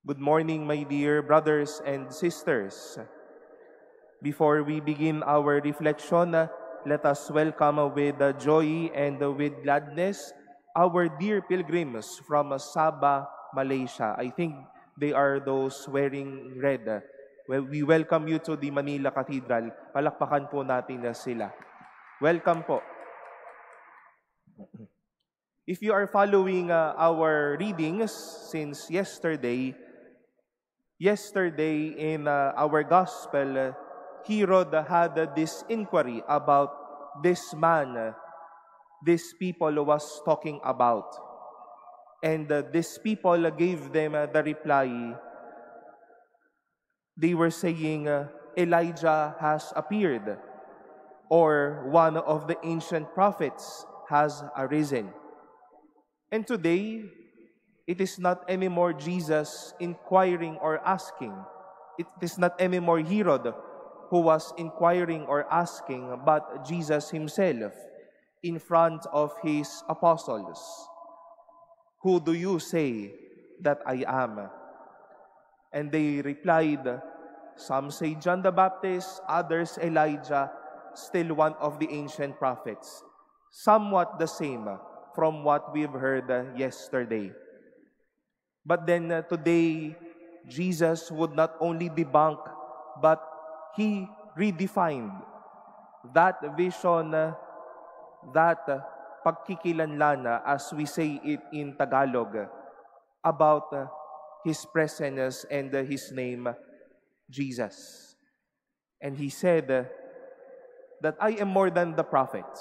Good morning, my dear brothers and sisters. Before we begin our reflection, let us welcome with joy and with gladness our dear pilgrims from Sabah, Malaysia. I think they are those wearing red. Well, we welcome you to the Manila Cathedral. Palakpakan po natin na sila. Welcome po. If you are following our readings since yesterday in our gospel, Herod had this inquiry about this man, this people was talking about. And these people gave them the reply. They were saying, Elijah has appeared, or one of the ancient prophets has arisen. And today, it is not anymore Jesus inquiring or asking. It is not anymore Herod who was inquiring or asking, but Jesus himself in front of his apostles. Who do you say that I am? And they replied, some say John the Baptist, others Elijah, still one of the ancient prophets. Somewhat the same from what we've heard yesterday. But then today, Jesus would not only debunk, but he redefined that vision, that pagkikilanlan, as we say it in Tagalog, about his presence and his name, Jesus. And he said that I am more than the prophets,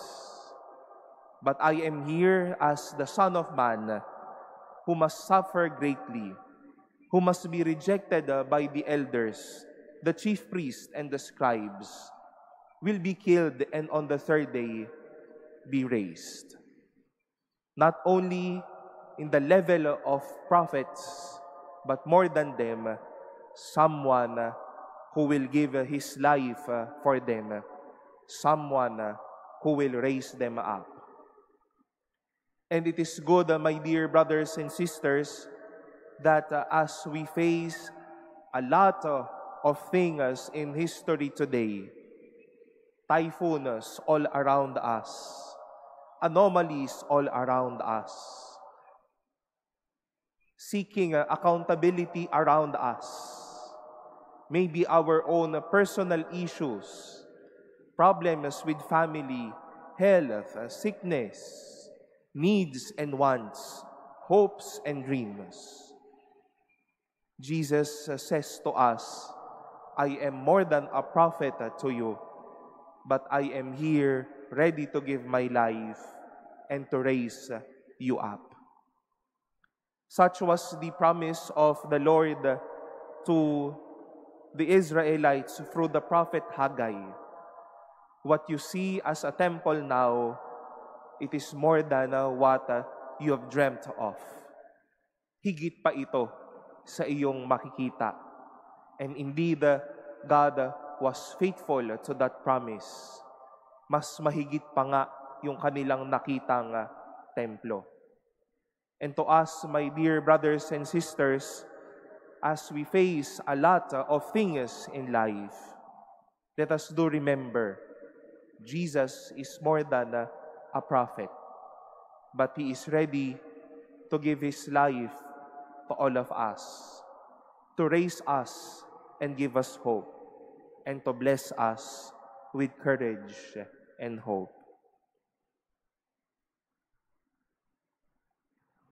but I am here as the Son of Man, who must suffer greatly, who must be rejected by the elders, the chief priests, and the scribes, will be killed, and on the third day be raised. Not only in the level of prophets, but more than them, someone who will give his life for them, someone who will raise them up. And it is good, my dear brothers and sisters, that as we face a lot of things in history today, typhoons all around us, anomalies all around us, seeking accountability around us, maybe our own personal issues, problems with family, health, sickness, needs and wants, hopes and dreams. Jesus says to us, I am more than a prophet to you, but I am here ready to give my life and to raise you up. Such was the promise of the Lord to the Israelites through the prophet Haggai. What you see as a temple now, it is more than what you have dreamt of. Higit pa ito sa iyong makikita. And indeed, God was faithful to that promise. Mas mahigit pa nga yung kanilang nakitang templo. And to us, my dear brothers and sisters, as we face a lot of things in life, let us do remember, Jesus is more than a prophet, but he is ready to give his life to all of us, to raise us and give us hope, and to bless us with courage and hope.